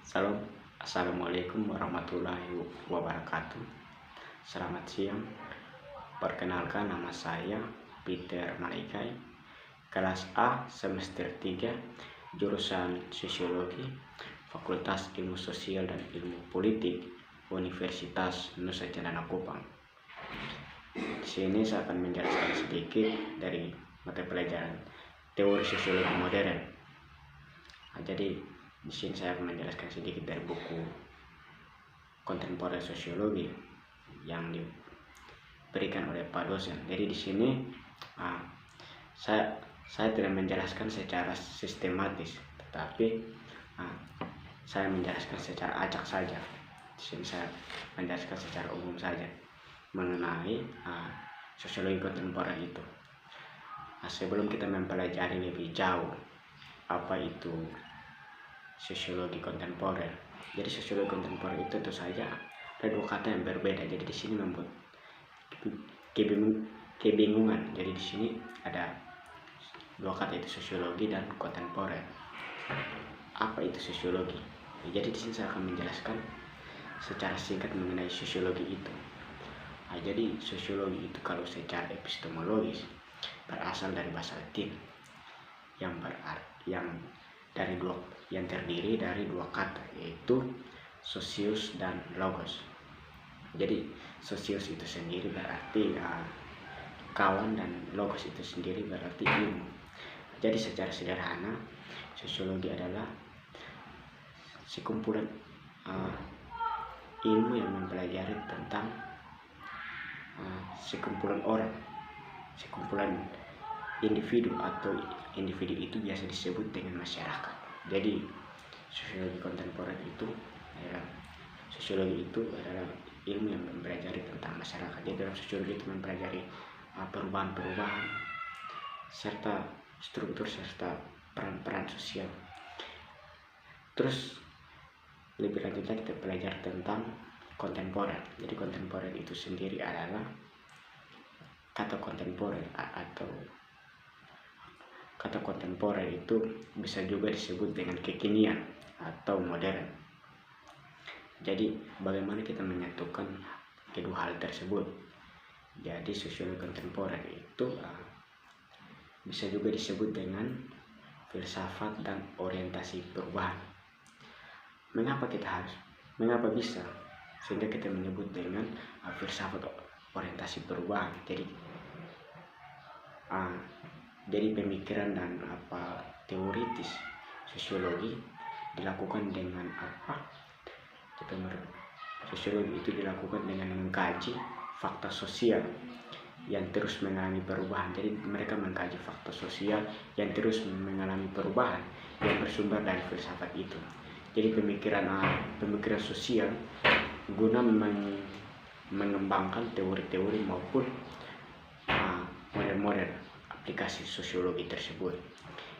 Salam, Assalamualaikum warahmatullahi wabarakatuh. Selamat siang. Perkenalkan, nama saya Peter Malaikai, kelas A semester 3, jurusan Sosiologi, Fakultas Ilmu Sosial dan Ilmu Politik, Universitas Nusa Cendana Kupang. Di sini saya akan menjelaskan sedikit dari mata pelajaran teori sosiologi modern. Jadi di sini saya akan menjelaskan sedikit dari buku kontemporer sosiologi yang diberikan oleh Pak dosen. Jadi di sini saya tidak menjelaskan secara sistematis, tetapi saya menjelaskan secara acak saja. Di sini saya menjelaskan secara umum saja mengenai sosiologi kontemporer itu. Sebelum kita mempelajari lebih jauh apa itu sosiologi kontemporer. Jadi sosiologi kontemporer itu tentu saja ada dua kata yang berbeda. Jadi di sini membuat kebingungan. Jadi di sini ada dua kata, itu sosiologi dan kontemporer. Apa itu sosiologi? Jadi di sini saya akan menjelaskan secara singkat mengenai sosiologi itu. Jadi sosiologi itu kalau secara epistemologis berasal dari bahasa Latin yang terdiri dari dua kata, yaitu socius dan logos. Jadi socius itu sendiri berarti kawan, dan logos itu sendiri berarti ilmu. Jadi secara sederhana, sosiologi adalah sekumpulan ilmu yang mempelajari tentang sekumpulan orang, sekumpulan individu, atau individu itu biasa disebut dengan masyarakat. Jadi sosiologi kontemporer itu adalah ilmu yang mempelajari tentang masyarakat. Jadi dalam sosiologi itu mempelajari perubahan-perubahan serta struktur serta peran-peran sosial. Terus lebih lanjut lagi kita belajar tentang kontemporer. Jadi kontemporer itu sendiri adalah kata kontemporer, atau kata kontemporer itu bisa juga disebut dengan kekinian atau modern. Jadi bagaimana kita menyatukan kedua hal tersebut? Jadi sosiologi kontemporer itu bisa juga disebut dengan filsafat dan orientasi perubahan. Mengapa bisa sehingga kita menyebut dengan filsafat orientasi perubahan? Jadi pemikiran dan teoritis sosiologi dilakukan dengan sosiologi itu dilakukan dengan mengkaji fakta sosial yang terus mengalami perubahan. Jadi mereka mengkaji fakta sosial yang terus mengalami perubahan yang bersumber dari filsafat itu. Jadi pemikiran sosial guna mengembangkan teori-teori maupun model-model aplikasi sosiologi tersebut.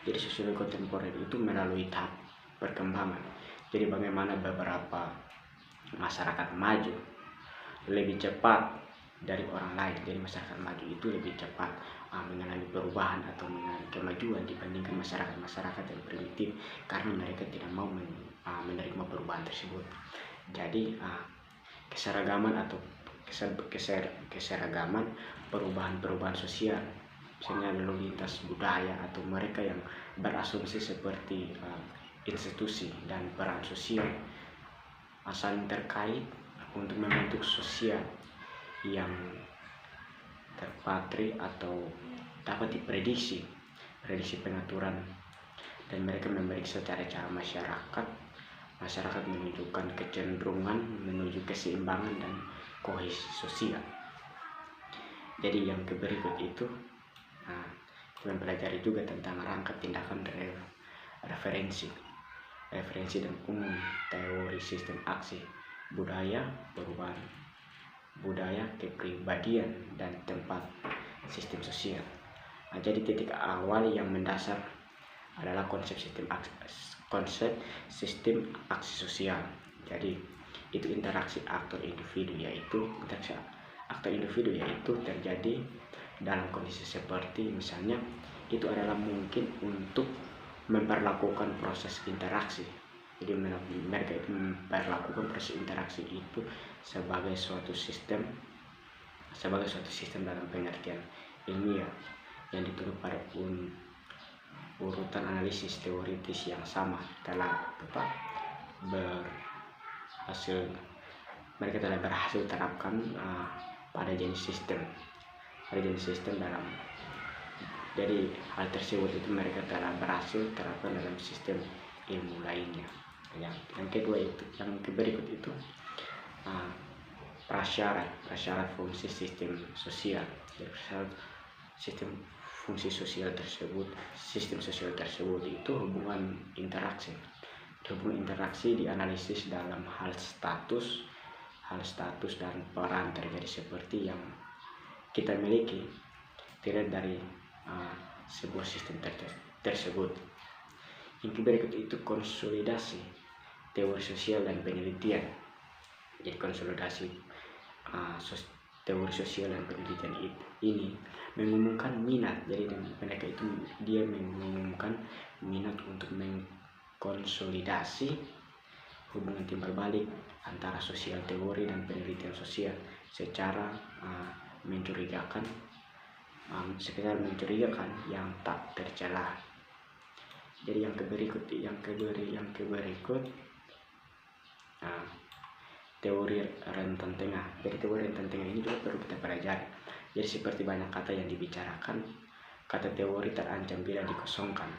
Jadi sosiologi kontemporer itu melalui tahap perkembangan. Jadi bagaimana beberapa masyarakat maju lebih cepat dari orang lain. Jadi masyarakat maju itu lebih cepat mengalami perubahan atau mengalami kemajuan dibandingkan masyarakat yang primitif, karena mereka tidak mau menerima perubahan tersebut. Jadi keseragaman atau keseragaman perubahan sosial, misalnya lalu lintas budaya, atau mereka yang berasumsi seperti institusi dan peran sosial saling terkait untuk membentuk sosial yang terpatri atau dapat diprediksi pengaturan, dan mereka memeriksa cara-cara masyarakat menunjukkan kecenderungan menuju keseimbangan dan kohesi sosial. Jadi yang berikut itu mempelajari juga tentang rangka tindakan referensi dan umum, teori sistem aksi, budaya, perubahan budaya, kepribadian, dan tempat sistem sosial. Jadi titik awal yang mendasar adalah konsep sistem aksi sosial. Jadi itu interaksi aktor individu yaitu terjadi dalam kondisi seperti misalnya itu adalah mungkin untuk memperlakukan proses interaksi Jadi mereka itu memperlakukan proses interaksi itu sebagai suatu sistem dalam pengertian ilmiah yang dituduh pada urutan analisis teoritis yang sama telah mereka telah berhasil terapkan pada jenis sistem dalam. Jadi hal tersebut itu mereka telah berhasil terapkan dalam sistem ilmu lainnya. Yang kedua itu, yang berikut itu prasyarat fungsi sistem sosial. Sistem fungsi sosial tersebut, sistem sosial tersebut itu hubungan interaksi dianalisis dalam hal status dan peran terjadi seperti yang kita miliki tidak dari sebuah sistem tersebut. Yang berikut itu konsolidasi teori sosial dan penelitian. Jadi konsolidasi teori sosial dan penelitian ini mengumumkan minat. Jadi mereka itu dia mengumumkan minat untuk mengkonsolidasi hubungan timbal balik antara sosial teori dan penelitian sosial secara mencurigakan yang tak tercela. Jadi yang berikut teori rentan tengah. Jadi teori rentan tengah ini juga perlu kita pelajari. Jadi seperti banyak kata yang dibicarakan, kata teori terancam bila dikosongkan.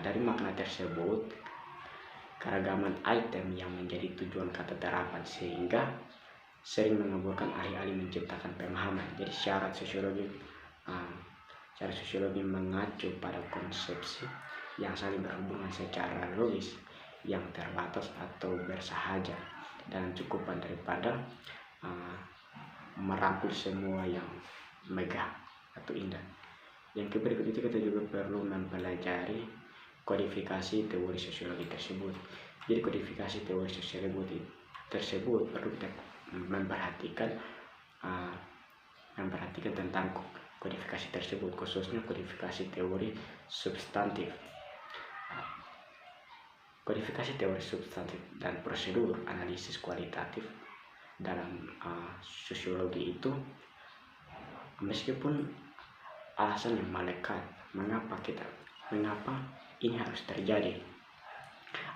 Dari makna tersebut, keragaman item yang menjadi tujuan kata terapan sehingga sering mengaburkan ahli-ahli menciptakan pemahaman. Jadi syarat sosiologi mengacu pada konsepsi yang saling berhubungan secara logis, yang terbatas atau bersahaja dan cukupan daripada merangkul semua yang megah atau indah. Yang berikut itu kita juga perlu mempelajari kodifikasi teori sosiologi tersebut. Jadi kodifikasi teori sosiologi tersebut perlu kita memperhatikan tentang kodifikasi tersebut, khususnya kodifikasi teori substantif. Kodifikasi teori substantif dan prosedur analisis kualitatif dalam sosiologi itu, meskipun alasan yang melekat mengapa ini harus terjadi,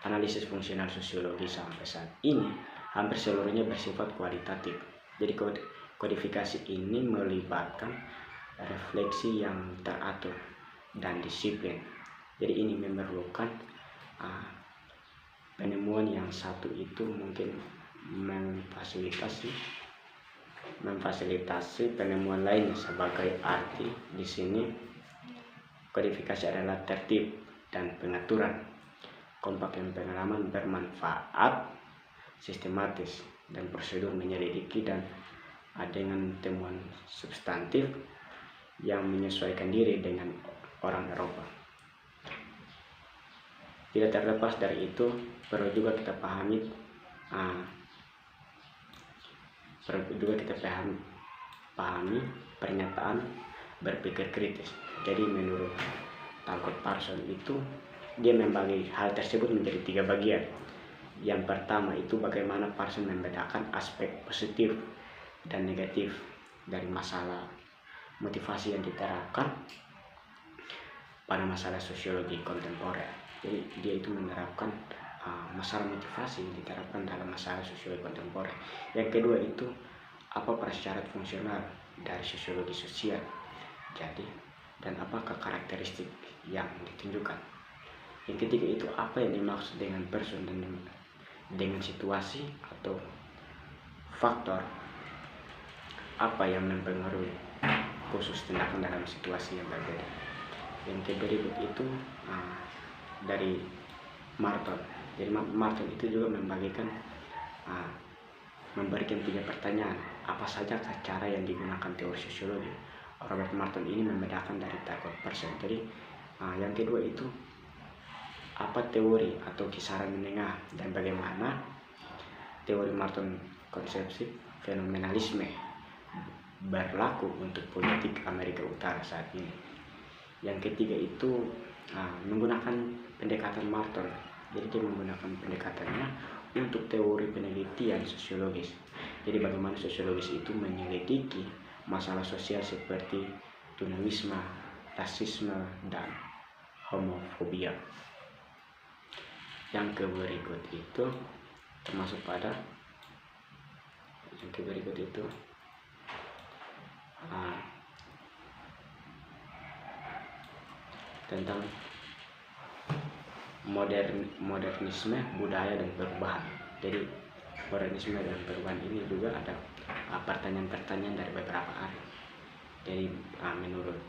analisis fungsional sosiologi sampai saat ini hampir seluruhnya bersifat kualitatif. Jadi kodifikasi ini melibatkan refleksi yang teratur dan disiplin. Jadi ini memerlukan penemuan yang satu itu mungkin memfasilitasi penemuan lainnya. Sebagai arti di sini kodifikasi adalah tertib dan pengaturan, kompak yang pengalaman bermanfaat, sistematis dan prosedur menyelidiki dan dengan temuan substantif yang menyesuaikan diri dengan orang Eropa. Tidak terlepas dari itu, perlu juga kita pahami pernyataan berpikir kritis. Jadi menurut Talcott Parsons itu dia membagi hal tersebut menjadi 3 bagian. Yang pertama itu bagaimana Parsons membedakan aspek positif dan negatif dari masalah motivasi yang diterapkan pada masalah sosiologi kontemporer. Jadi dia itu menerapkan masalah motivasi yang diterapkan dalam masalah sosiologi kontemporer. Yang kedua itu apa prasyarat fungsional dari sosiologi sosial. Jadi dan apakah karakteristik yang ditunjukkan. Yang ketiga itu apa yang dimaksud dengan person dan dengan situasi atau faktor apa yang mempengaruhi khusus tindakan dalam situasi yang berbeda. Yang berikut itu dari Marton. Jadi Marton itu juga memberikan 3 pertanyaan. Apa saja cara yang digunakan teori sosiologi? Robert Marton ini membedakan dari Talcott Parsons. Jadi yang kedua itu apa teori atau kisaran menengah dan bagaimana teori Marton konsepsi fenomenalisme berlaku untuk politik Amerika Utara saat ini. Yang ketiga itu menggunakan pendekatan Marton Jadi dia menggunakan pendekatannya untuk teori penelitian sosiologis. Jadi bagaimana sosiologis itu menyelidiki masalah sosial seperti tunawisme, rasisme, dan homofobia. Yang berikut itu termasuk pada tentang modernisme, budaya, dan perubahan. Jadi modernisme dan perubahan ini juga ada pertanyaan-pertanyaan dari beberapa ahli. Jadi menurut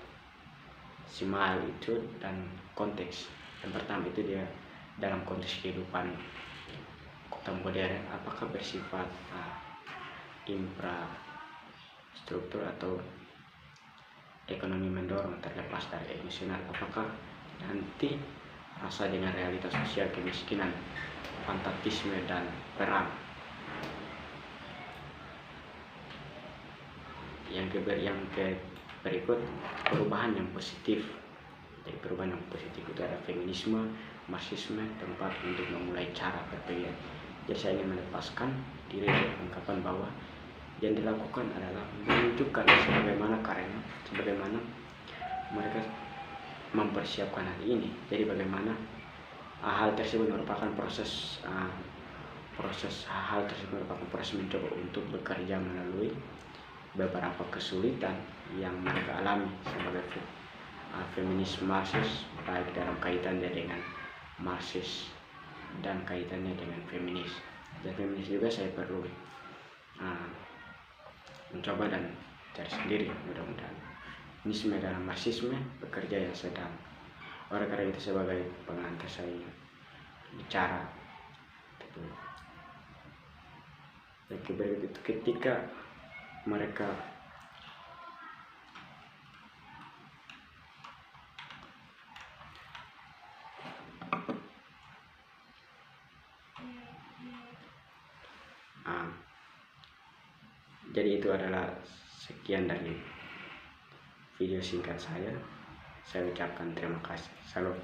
Simal itu dan konteks yang pertama itu dia dalam konteks kehidupan kota modern, apakah bersifat infrastruktur atau ekonomi mendorong terlepas dari emosional, apakah nanti rasa dengan realitas sosial, kemiskinan, fanatisme, dan perang. Yang berikut perubahan yang positif. Jadi perubahan yang positif itu ada feminisme, marxisme, tempat untuk memulai cara berpikir. Jadi saya ingin melepaskan diri dari anggapan bahwa yang dilakukan adalah menunjukkan sebagaimana mereka mempersiapkan hal ini. Jadi bagaimana hal tersebut merupakan proses mencoba untuk bekerja melalui beberapa kesulitan yang mereka alami sebagai feminis Marxis, baik dalam kaitannya dengan Marxis dan kaitannya dengan feminis. Dan feminis juga saya perlu mencoba dan cari sendiri, mudah-mudahan feminisme dalam Marxisme bekerja yang sedang. Oleh karena itu sebagai pengantar saya bicara itu ketika mereka jadi itu adalah sekian dari video singkat saya. Saya ucapkan terima kasih. Salam.